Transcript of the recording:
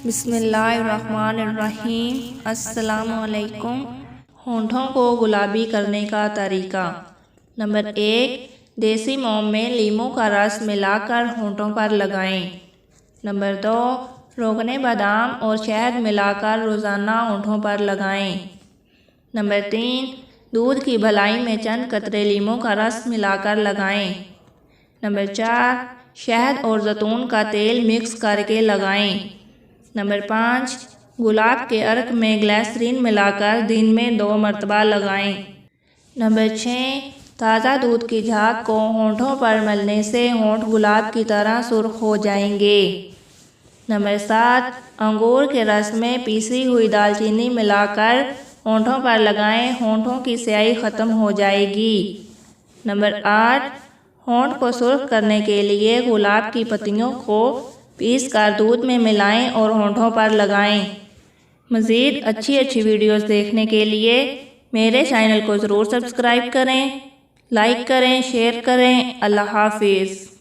बिस्मिल्लाहिर्रहमानिर्रहीम। अस्सलामुअलैकुम। होंठों को गुलाबी करने का तरीका। नंबर 1, देसी मोम में लीमू का रस मिलाकर होंठों पर लगाएं। नंबर 2, रोगने बादाम और शहद मिलाकर रोज़ाना होंठों पर लगाएं। नंबर 3, दूध की भलाई में चंद कतरे लीमू का रस मिलाकर लगाएं। नंबर 4, शहद और जैतून का तेल मिक्स करके लगाएं। नंबर 5, गुलाब के अर्क में ग्लिसरीन मिलाकर दिन में 2 मरतबा लगाएं। नंबर 6, ताज़ा दूध की झाग को होंठों पर मलने से होंठ गुलाब की तरह सुर्ख हो जाएंगे। नंबर 7, अंगूर के रस में पीसी हुई दालचीनी मिलाकर होंठों पर लगाएं, होंठों की स्याही ख़त्म हो जाएगी। नंबर 8, होंठ को सुर्ख करने के लिए गुलाब की पत्तियों को पीस कर दूध में मिलाएं और होंठों पर लगाएं। मज़ीद अच्छी वीडियोस देखने के लिए मेरे चैनल को ज़रूर सब्सक्राइब करें, लाइक करें, शेयर करें। अल्लाह हाफिज़।